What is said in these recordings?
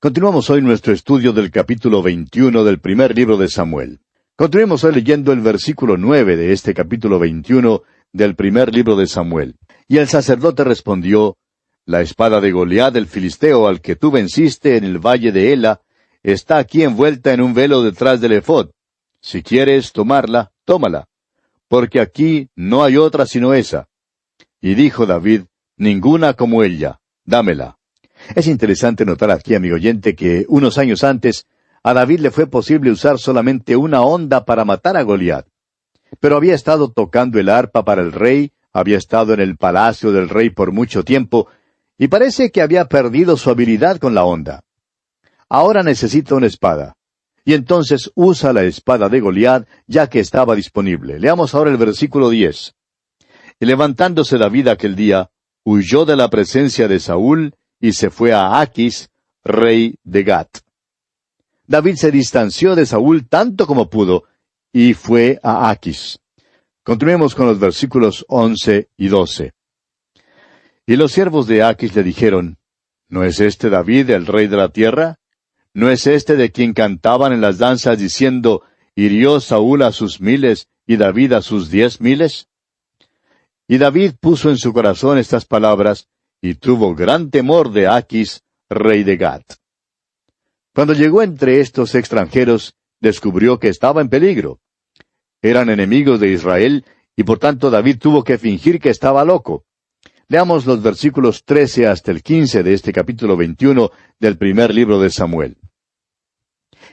Continuamos hoy nuestro estudio del capítulo 21 del primer libro de Samuel. Continuemos hoy leyendo el versículo 9 de este capítulo 21 del primer libro de Samuel. Y el sacerdote respondió: La espada de Goliat el filisteo, al que tú venciste en el valle de Ela, está aquí envuelta en un velo detrás del efod. Si quieres tomarla, tómala, porque aquí no hay otra sino esa. Y dijo David: Ninguna como ella, dámela. Es interesante notar aquí, amigo oyente, que unos años antes a David le fue posible usar solamente una honda para matar a Goliat. Pero había estado tocando el arpa para el rey, había estado en el palacio del rey por mucho tiempo, y parece que había perdido su habilidad con la honda. Ahora necesita una espada. Y entonces usa la espada de Goliat, ya que estaba disponible. Leamos ahora el versículo 10. Y levantándose David aquel día, huyó de la presencia de Saúl, y se fue a Aquis, rey de Gat. David se distanció de Saúl tanto como pudo, y fue a Aquis. Continuemos con los versículos 11 y 12. Y los siervos de Aquis le dijeron: ¿No es este David el rey de la tierra? ¿No es este de quien cantaban en las danzas diciendo: hirió Saúl a sus 1000 y David a sus 10,000? Y David puso en su corazón estas palabras, y tuvo gran temor de Aquis, rey de Gat. Cuando llegó entre estos extranjeros, descubrió que estaba en peligro. Eran enemigos de Israel, y por tanto David tuvo que fingir que estaba loco. Leamos los versículos 13 hasta el 15 de este capítulo 21 del primer libro de Samuel.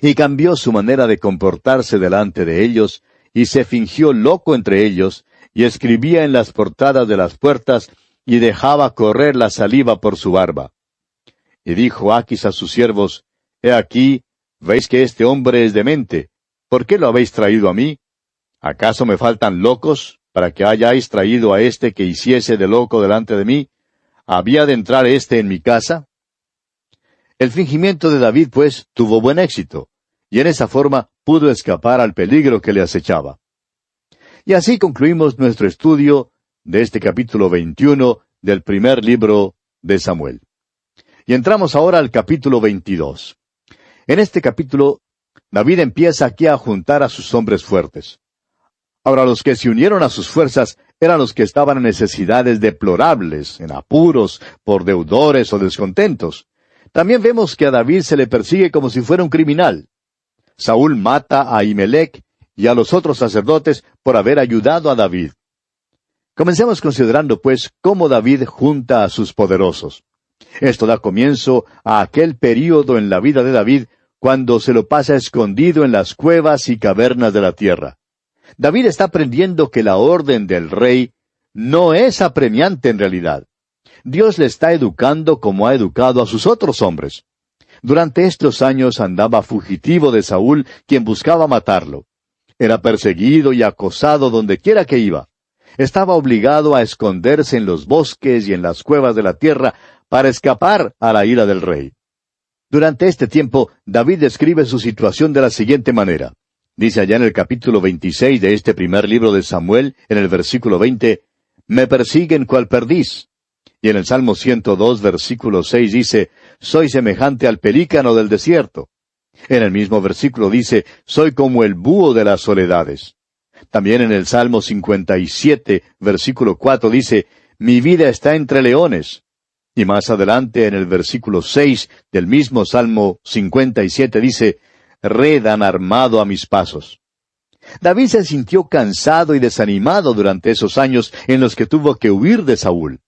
Y cambió su manera de comportarse delante de ellos, y se fingió loco entre ellos, y escribía en las portadas de las puertas, y dejaba correr la saliva por su barba. Y dijo Aquis a sus siervos: He aquí, veis que este hombre es demente. ¿Por qué lo habéis traído a mí? ¿Acaso me faltan locos, para que hayáis traído a este que hiciese de loco delante de mí? ¿Había de entrar éste en mi casa? El fingimiento de David, pues, tuvo buen éxito, y en esa forma pudo escapar al peligro que le acechaba. Y así concluimos nuestro estudio de este capítulo 21 del primer libro de Samuel. Y entramos ahora al capítulo 22. En este capítulo, David empieza aquí a juntar a sus hombres fuertes. Ahora, los que se unieron a sus fuerzas eran los que estaban en necesidades deplorables, en apuros, por deudores o descontentos. También vemos que a David se le persigue como si fuera un criminal. Saúl mata a Ahimelech y a los otros sacerdotes por haber ayudado a David. Comencemos considerando, pues, cómo David junta a sus poderosos. Esto da comienzo a aquel período en la vida de David cuando se lo pasa escondido en las cuevas y cavernas de la tierra. David está aprendiendo que la orden del rey no es apremiante en realidad. Dios le está educando como ha educado a sus otros hombres. Durante estos años andaba fugitivo de Saúl, quien buscaba matarlo. Era perseguido y acosado donde quiera que iba. Estaba obligado a esconderse en los bosques y en las cuevas de la tierra para escapar a la ira del rey. Durante este tiempo, David describe su situación de la siguiente manera. Dice allá en el capítulo 26 de este primer libro de Samuel, en el versículo 20, «Me persiguen cual perdiz». Y en el Salmo 102, versículo 6 dice, «Soy semejante al pelícano del desierto». En el mismo versículo dice, «Soy como el búho de las soledades». También en el Salmo 57, versículo 4 dice, «Mi vida está entre leones». Y más adelante en el versículo 6 del mismo Salmo 57 dice, «Red han armado a mis pasos». David se sintió cansado y desanimado durante esos años en los que tuvo que huir de Saúl.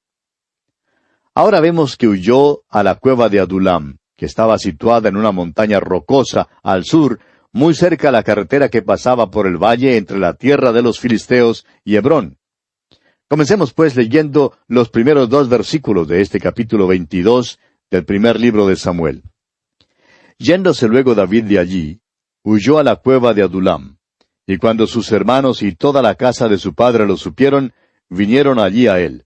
Ahora vemos que huyó a la cueva de Adulam, que estaba situada en una montaña rocosa al sur, muy cerca a la carretera que pasaba por el valle entre la tierra de los filisteos y Hebrón. Comencemos pues leyendo los primeros 2 versículos de este capítulo 22 del primer libro de Samuel. Yéndose luego David de allí, huyó a la cueva de Adulam, y cuando sus hermanos y toda la casa de su padre lo supieron, vinieron allí a él.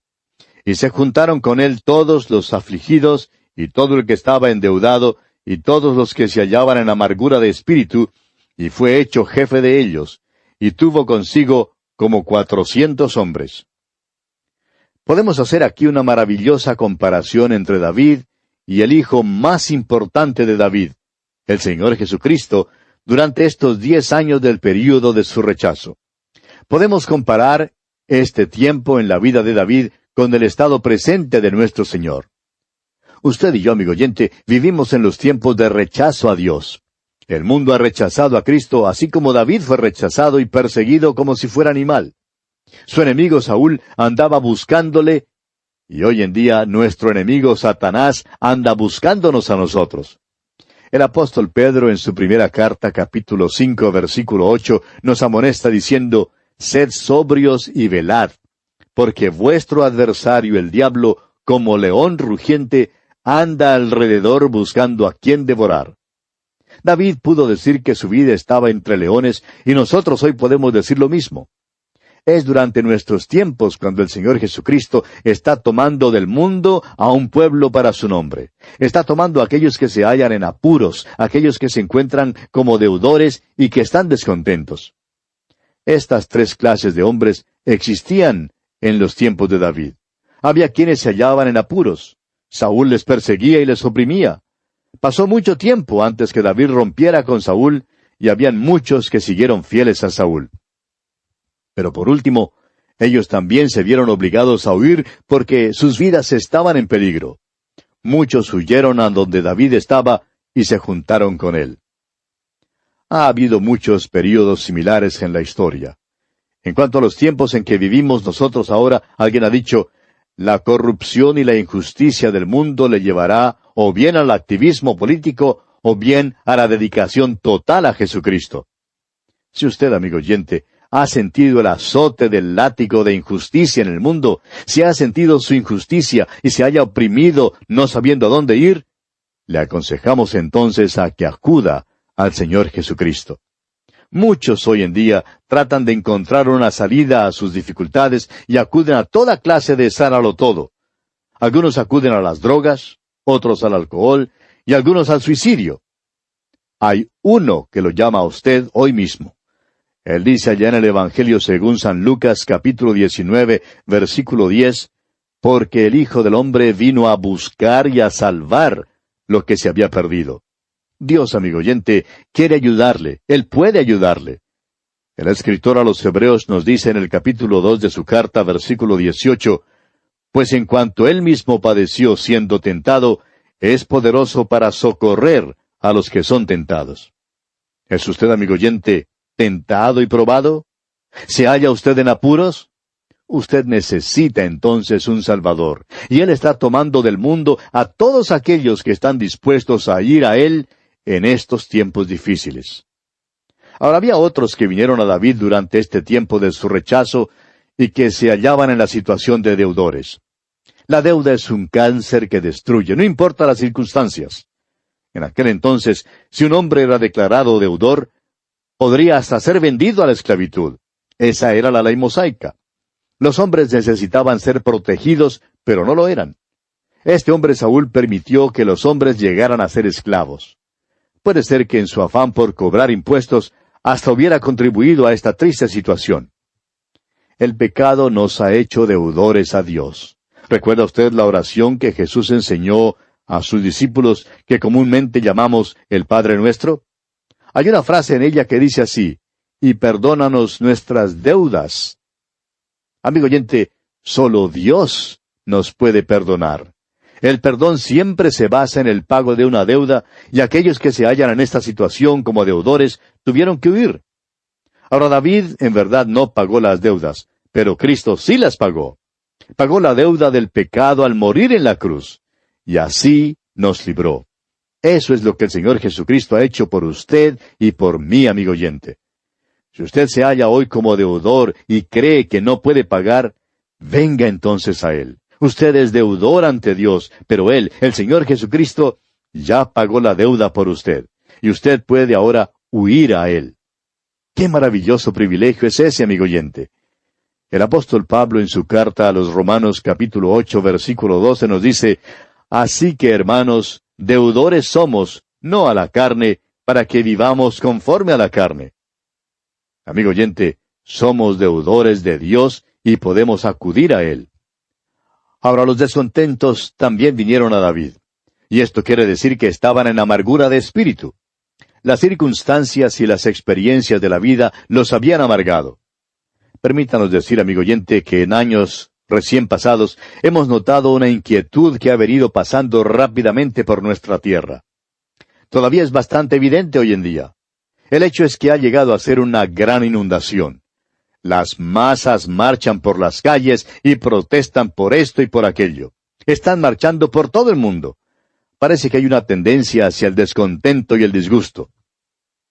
Y se juntaron con él todos los afligidos, y todo el que estaba endeudado, y todos los que se hallaban en amargura de espíritu, y fue hecho jefe de ellos, y tuvo consigo como 400 hombres. Podemos hacer aquí una maravillosa comparación entre David y el hijo más importante de David, el Señor Jesucristo, durante estos 10 años del período de su rechazo. Podemos comparar este tiempo en la vida de David con el estado presente de nuestro Señor. Usted y yo, amigo oyente, vivimos en los tiempos de rechazo a Dios. El mundo ha rechazado a Cristo, así como David fue rechazado y perseguido como si fuera animal. Su enemigo Saúl andaba buscándole, y hoy en día nuestro enemigo Satanás anda buscándonos a nosotros. El apóstol Pedro en su primera carta, capítulo 5, versículo 8, nos amonesta diciendo, «Sed sobrios y velad, porque vuestro adversario el diablo, como león rugiente, anda alrededor buscando a quien devorar». David pudo decir que su vida estaba entre leones, y nosotros hoy podemos decir lo mismo. Es durante nuestros tiempos cuando el Señor Jesucristo está tomando del mundo a un pueblo para su nombre. Está tomando a aquellos que se hallan en apuros, aquellos que se encuentran como deudores y que están descontentos. Estas 3 clases de hombres existían en los tiempos de David. Había quienes se hallaban en apuros. Saúl les perseguía y les oprimía. Pasó mucho tiempo antes que David rompiera con Saúl, y habían muchos que siguieron fieles a Saúl. Pero por último, ellos también se vieron obligados a huir porque sus vidas estaban en peligro. Muchos huyeron a donde David estaba y se juntaron con él. Ha habido muchos períodos similares en la historia. En cuanto a los tiempos en que vivimos nosotros ahora, alguien ha dicho, la corrupción y la injusticia del mundo le llevará o bien al activismo político o bien a la dedicación total a Jesucristo. Si usted, amigo oyente, ha sentido el azote del látigo de injusticia en el mundo, si ha sentido su injusticia y se haya oprimido no sabiendo a dónde ir, le aconsejamos entonces a que acuda al Señor Jesucristo. Muchos hoy en día tratan de encontrar una salida a sus dificultades y acuden a toda clase de sánalo todo. Algunos acuden a las drogas, otros al alcohol y algunos al suicidio. Hay uno que lo llama a usted hoy mismo. Él dice allá en el Evangelio según San Lucas, capítulo 19, versículo 10, «Porque el Hijo del Hombre vino a buscar y a salvar lo que se había perdido». Dios, amigo oyente, quiere ayudarle. Él puede ayudarle. El escritor a los Hebreos nos dice en el capítulo 2 de su carta, versículo 18, «Pues en cuanto Él mismo padeció siendo tentado, es poderoso para socorrer a los que son tentados». ¿Es usted, amigo oyente, tentado y probado? ¿Se halla usted en apuros? Usted necesita entonces un Salvador, y Él está tomando del mundo a todos aquellos que están dispuestos a ir a Él en estos tiempos difíciles. Ahora había otros que vinieron a David durante este tiempo de su rechazo y que se hallaban en la situación de deudores. La deuda es un cáncer que destruye, no importa las circunstancias. En aquel entonces, si un hombre era declarado deudor, podría hasta ser vendido a la esclavitud. Esa era la ley mosaica. Los hombres necesitaban ser protegidos, pero no lo eran. Este hombre Saúl permitió que los hombres llegaran a ser esclavos. Puede ser que en su afán por cobrar impuestos hasta hubiera contribuido a esta triste situación. El pecado nos ha hecho deudores a Dios. ¿Recuerda usted la oración que Jesús enseñó a sus discípulos que comúnmente llamamos el Padre Nuestro? Hay una frase en ella que dice así, «Y perdónanos nuestras deudas». Amigo oyente, solo Dios nos puede perdonar. El perdón siempre se basa en el pago de una deuda, y aquellos que se hallan en esta situación como deudores tuvieron que huir. Ahora David en verdad no pagó las deudas, pero Cristo sí las pagó. Pagó la deuda del pecado al morir en la cruz, y así nos libró. Eso es lo que el Señor Jesucristo ha hecho por usted y por mí, amigo oyente. Si usted se halla hoy como deudor y cree que no puede pagar, venga entonces a Él. Usted es deudor ante Dios, pero Él, el Señor Jesucristo, ya pagó la deuda por usted, y usted puede ahora huir a Él. ¡Qué maravilloso privilegio es ese, amigo oyente! El apóstol Pablo en su carta a los Romanos capítulo 8, versículo 12 nos dice, «Así que, hermanos, deudores somos, no a la carne, para que vivamos conforme a la carne». Amigo oyente, somos deudores de Dios y podemos acudir a Él. Ahora los descontentos también vinieron a David. y esto quiere decir que estaban en amargura de espíritu. Las circunstancias y las experiencias de la vida los habían amargado. Permítanos decir, amigo oyente, que en años recién pasados hemos notado una inquietud que ha venido pasando rápidamente por nuestra tierra. Todavía es bastante evidente hoy en día. El hecho es que ha llegado a ser una gran inundación. Las masas marchan por las calles y protestan por esto y por aquello. Están marchando por todo el mundo. Parece que hay una tendencia hacia el descontento y el disgusto.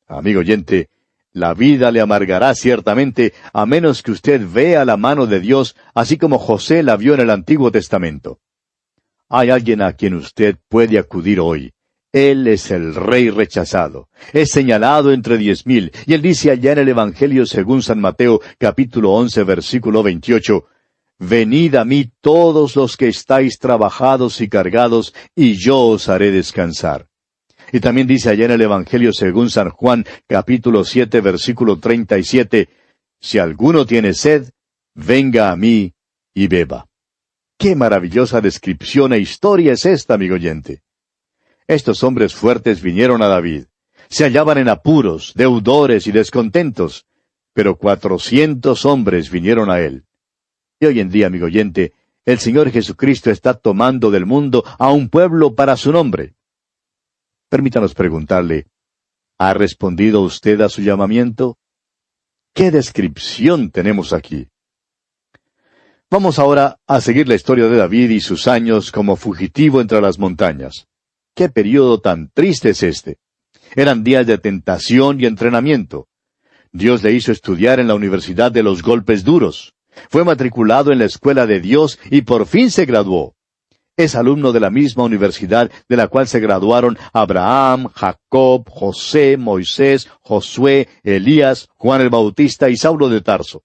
Amigo oyente, la vida le amargará ciertamente a menos que usted vea la mano de Dios, así como José la vio en el Antiguo Testamento. Hay alguien a quien usted puede acudir hoy. Él es el Rey rechazado. Es señalado entre 10,000, y él dice allá en el Evangelio según San Mateo, capítulo 11, versículo 28, «Venid a mí todos los que estáis trabajados y cargados, y yo os haré descansar». Y también dice allá en el Evangelio según San Juan, capítulo 7, versículo 37, «Si alguno tiene sed, venga a mí y beba». ¡Qué maravillosa descripción e historia es esta, amigo oyente! Estos hombres fuertes vinieron a David. Se hallaban en apuros, deudores y descontentos, pero 400 hombres vinieron a él. Y hoy en día, amigo oyente, el Señor Jesucristo está tomando del mundo a un pueblo para su nombre. Permítanos preguntarle, ¿ha respondido usted a su llamamiento? ¿Qué descripción tenemos aquí? Vamos ahora a seguir la historia de David y sus años como fugitivo entre las montañas. ¡Qué período tan triste es este! Eran días de tentación y entrenamiento. Dios le hizo estudiar en la Universidad de los Golpes Duros. Fue matriculado en la Escuela de Dios y por fin se graduó. Es alumno de la misma universidad de la cual se graduaron Abraham, Jacob, José, Moisés, Josué, Elías, Juan el Bautista y Saulo de Tarso.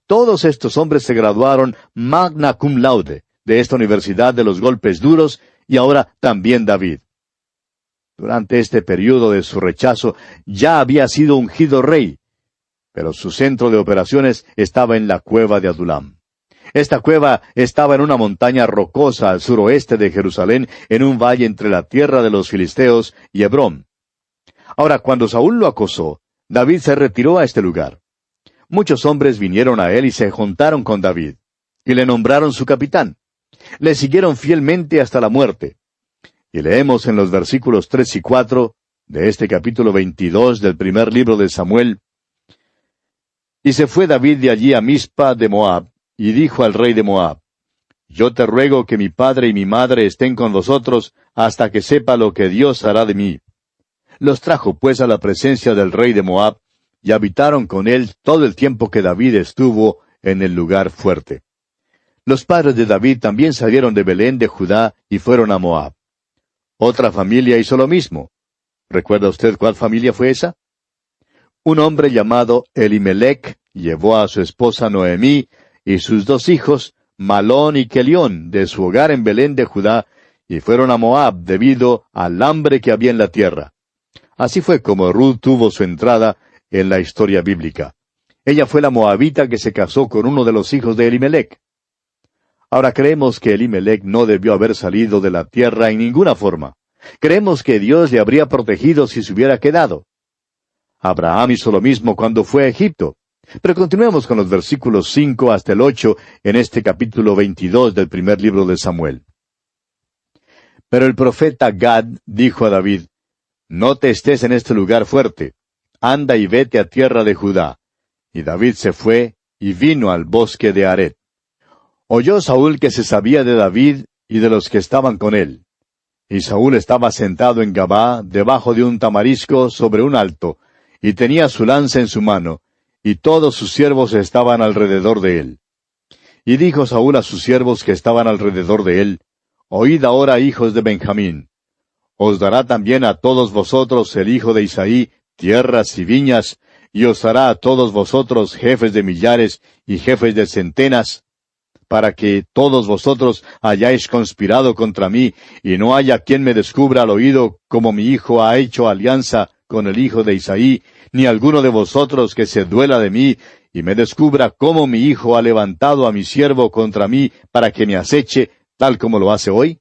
Todos estos hombres se graduaron magna cum laude de esta Universidad de los Golpes Duros, y ahora también David. Durante este período de su rechazo ya había sido ungido rey, pero su centro de operaciones estaba en la cueva de Adulam. Esta cueva estaba en una montaña rocosa al suroeste de Jerusalén, en un valle entre la tierra de los filisteos y Hebrón. Ahora, cuando Saúl lo acosó, David se retiró a este lugar. Muchos hombres vinieron a él y se juntaron con David, y le nombraron su capitán. Le siguieron fielmente hasta la muerte. Y leemos en los versículos 3 y 4 de este capítulo 22 del primer libro de Samuel, «Y se fue David de allí a Mizpa de Moab, y dijo al rey de Moab, Yo te ruego que mi padre y mi madre estén con vosotros hasta que sepa lo que Dios hará de mí. Los trajo pues a la presencia del rey de Moab, y habitaron con él todo el tiempo que David estuvo en el lugar fuerte. Los padres de David también salieron de Belén de Judá y fueron a Moab. Otra familia hizo lo mismo. ¿Recuerda usted cuál familia fue esa? Un hombre llamado Elimelec llevó a su esposa Noemí y sus 2 hijos, Malón y Kelión, de su hogar en Belén de Judá, y fueron a Moab debido al hambre que había en la tierra. Así fue como Ruth tuvo su entrada en la historia bíblica. Ella fue la moabita que se casó con uno de los hijos de Elimelec. Ahora creemos que Elimelec no debió haber salido de la tierra en ninguna forma. Creemos que Dios le habría protegido si se hubiera quedado. Abraham hizo lo mismo cuando fue a Egipto. Pero continuemos con los versículos 5 hasta el 8 en este capítulo 22 del primer libro de Samuel. Pero el profeta Gad dijo a David, No te estés en este lugar fuerte. Anda y vete a tierra de Judá. Y David se fue y vino al bosque de Aret. Oyó Saúl que se sabía de David y de los que estaban con él. Y Saúl estaba sentado en Gabá, debajo de un tamarisco sobre un alto, y tenía su lanza en su mano, y todos sus siervos estaban alrededor de él. Y dijo Saúl a sus siervos que estaban alrededor de él, Oíd ahora, hijos de Benjamín. Os dará también a todos vosotros el hijo de Isaí tierras y viñas, y os hará a todos vosotros jefes de millares y jefes de centenas, para que todos vosotros hayáis conspirado contra mí, y no haya quien me descubra al oído como mi hijo ha hecho alianza con el hijo de Isaí, ni alguno de vosotros que se duela de mí, y me descubra cómo mi hijo ha levantado a mi siervo contra mí para que me aceche, tal como lo hace hoy.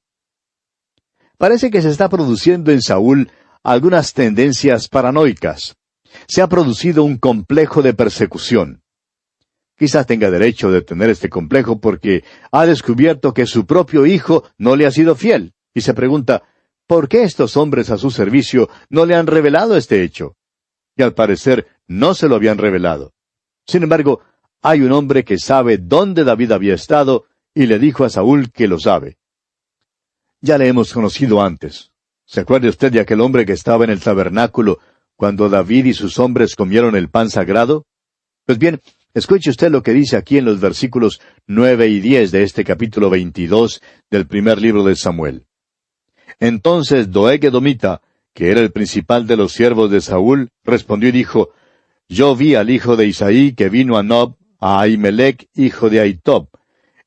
Parece que se está produciendo en Saúl algunas tendencias paranoicas. Se ha producido un complejo de persecución. Quizás tenga derecho de tener este complejo porque ha descubierto que su propio hijo no le ha sido fiel, y se pregunta, ¿por qué estos hombres a su servicio no le han revelado este hecho? Y al parecer no se lo habían revelado. Sin embargo, hay un hombre que sabe dónde David había estado, y le dijo a Saúl que lo sabe. Ya le hemos conocido antes. ¿Se acuerda usted de aquel hombre que estaba en el tabernáculo cuando David y sus hombres comieron el pan sagrado? Pues bien, escuche usted lo que dice aquí en los versículos 9 y 10 de este capítulo 22 del primer libro de Samuel. Entonces Doeg edomita, que era el principal de los siervos de Saúl, respondió y dijo, Yo vi al hijo de Isaí que vino a Nob, a Ahimelech, hijo de Ahitob,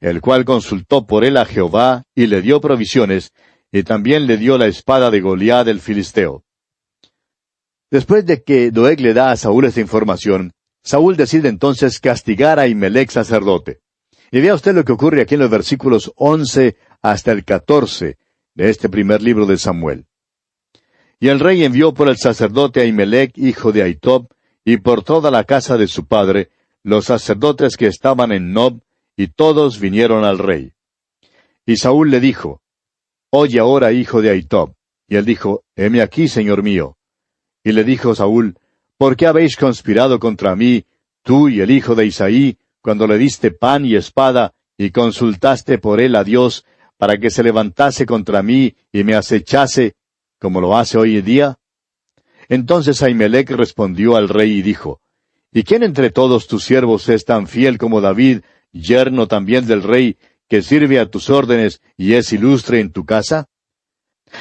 el cual consultó por él a Jehová, y le dio provisiones, y también le dio la espada de Goliat el filisteo. Después de que Doeg le da a Saúl esta información, Saúl decide entonces castigar a Ahimelech sacerdote. Y vea usted lo que ocurre aquí en los versículos 11 hasta el 14 de este primer libro de Samuel. Y el rey envió por el sacerdote Ahimelech, hijo de Ahitob, y por toda la casa de su padre, los sacerdotes que estaban en Nob, y todos vinieron al rey. Y Saúl le dijo, Oye ahora, hijo de Ahitob. Y él dijo, Heme aquí, señor mío. Y le dijo Saúl, ¿por qué habéis conspirado contra mí, tú y el hijo de Isaí, cuando le diste pan y espada, y consultaste por él a Dios, para que se levantase contra mí y me acechase, como lo hace hoy en día? Entonces Ahimelech respondió al rey y dijo, ¿Y quién entre todos tus siervos es tan fiel como David, yerno también del rey, que sirve a tus órdenes y es ilustre en tu casa?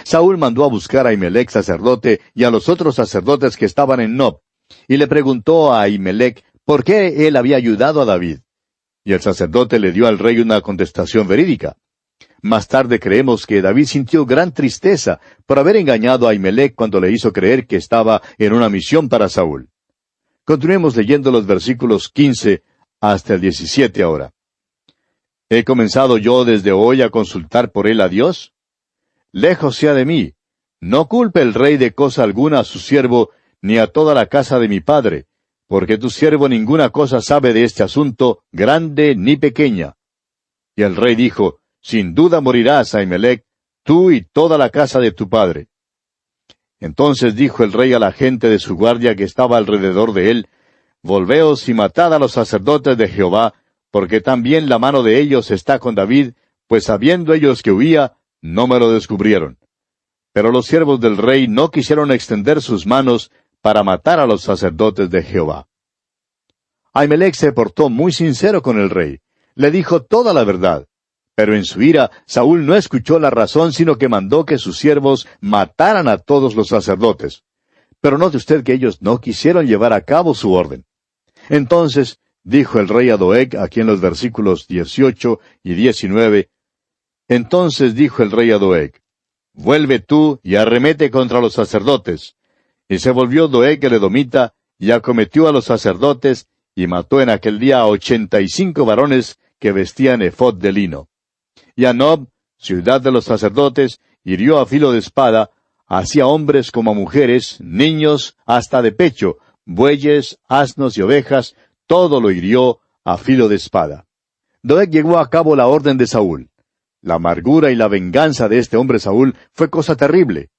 Saúl mandó a buscar a Ahimelech sacerdote y a los otros sacerdotes que estaban en Nob, y le preguntó a Ahimelech por qué él había ayudado a David. Y el sacerdote le dio al rey una contestación verídica. Más tarde creemos que David sintió gran tristeza por haber engañado a Ahimelech cuando le hizo creer que estaba en una misión para Saúl. Continuemos leyendo los versículos 15 hasta el 17 ahora. ¿He comenzado yo desde hoy a consultar por él a Dios? Lejos sea de mí. No culpe el rey de cosa alguna a su siervo, ni a toda la casa de mi padre, porque tu siervo ninguna cosa sabe de este asunto, grande ni pequeña. Y el rey dijo, Sin duda morirás, Ahimelech, tú y toda la casa de tu padre. Entonces dijo el rey a la gente de su guardia que estaba alrededor de él, Volveos y matad a los sacerdotes de Jehová, porque también la mano de ellos está con David, pues sabiendo ellos que huía, no me lo descubrieron. Pero los siervos del rey no quisieron extender sus manos para matar a los sacerdotes de Jehová. Ahimelech se portó muy sincero con el rey. Le dijo toda la verdad. Pero en su ira, Saúl no escuchó la razón, sino que mandó que sus siervos mataran a todos los sacerdotes. Pero note usted que ellos no quisieron llevar a cabo su orden. Entonces, dijo el rey a Doeg, aquí en los versículos 18 y 19, Entonces dijo el rey a Doeg, Vuelve tú y arremete contra los sacerdotes. Y se volvió Doeg el edomita, y acometió a los sacerdotes, y mató en aquel día a 85 varones que vestían efod de lino. Y a Nob, ciudad de los sacerdotes, hirió a filo de espada, así a hombres como a mujeres, niños, hasta de pecho, bueyes, asnos y ovejas, todo lo hirió a filo de espada. Doeg llevó a cabo la orden de Saúl. La amargura y la venganza de este hombre Saúl fue cosa terrible.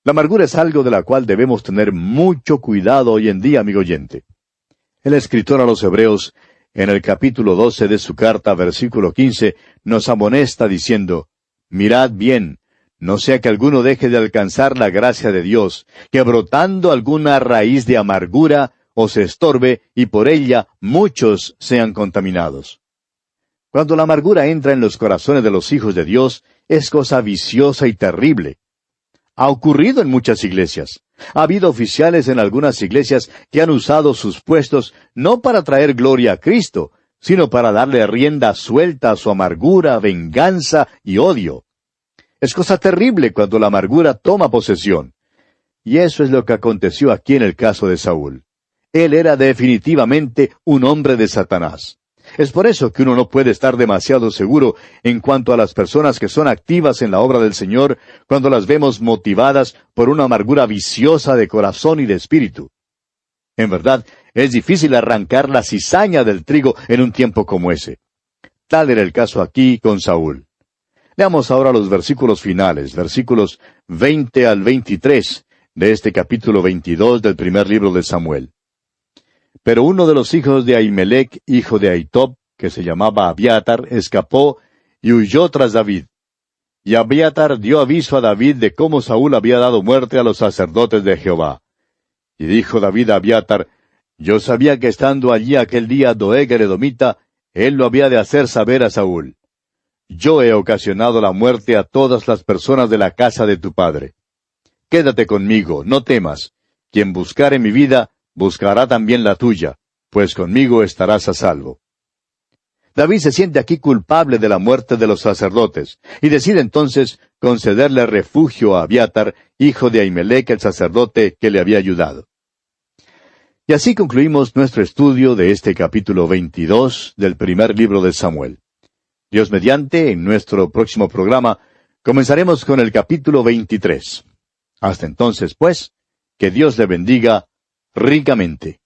La amargura es algo de la cual debemos tener mucho cuidado hoy en día, amigo oyente. El escritor a los Hebreos, en el capítulo 12 de su carta, versículo 15, nos amonesta diciendo, Mirad bien, no sea que alguno deje de alcanzar la gracia de Dios, que brotando alguna raíz de amargura os estorbe, y por ella muchos sean contaminados. Cuando la amargura entra en los corazones de los hijos de Dios, es cosa viciosa y terrible. Ha ocurrido en muchas iglesias. Ha habido oficiales en algunas iglesias que han usado sus puestos no para traer gloria a Cristo, sino para darle rienda suelta a su amargura, venganza y odio. Es cosa terrible cuando la amargura toma posesión. Y eso es lo que aconteció aquí en el caso de Saúl. Él era definitivamente un hombre de Satanás. Es por eso que uno no puede estar demasiado seguro en cuanto a las personas que son activas en la obra del Señor cuando las vemos motivadas por una amargura viciosa de corazón y de espíritu. En verdad, es difícil arrancar la cizaña del trigo en un tiempo como ese. Tal era el caso aquí con Saúl. Leamos ahora los versículos finales, versículos 20 al 23 de este capítulo 22 del primer libro de Samuel. Pero uno de los hijos de Ahimelech, hijo de Ahitob, que se llamaba Abiatar, escapó y huyó tras David. Y Abiatar dio aviso a David de cómo Saúl había dado muerte a los sacerdotes de Jehová. Y dijo David a Abiatar, yo sabía que estando allí aquel día Doeg el edomita, él lo había de hacer saber a Saúl. Yo he ocasionado la muerte a todas las personas de la casa de tu padre. Quédate conmigo, no temas. Quien buscare mi vida, buscará también la tuya, pues conmigo estarás a salvo. David se siente aquí culpable de la muerte de los sacerdotes, y decide entonces concederle refugio a Abiatar, hijo de Ahimelech el sacerdote que le había ayudado. Y así concluimos nuestro estudio de este capítulo 22 del primer libro de Samuel. Dios mediante, en nuestro próximo programa, comenzaremos con el capítulo 23. Hasta entonces, pues, que Dios le bendiga ricamente.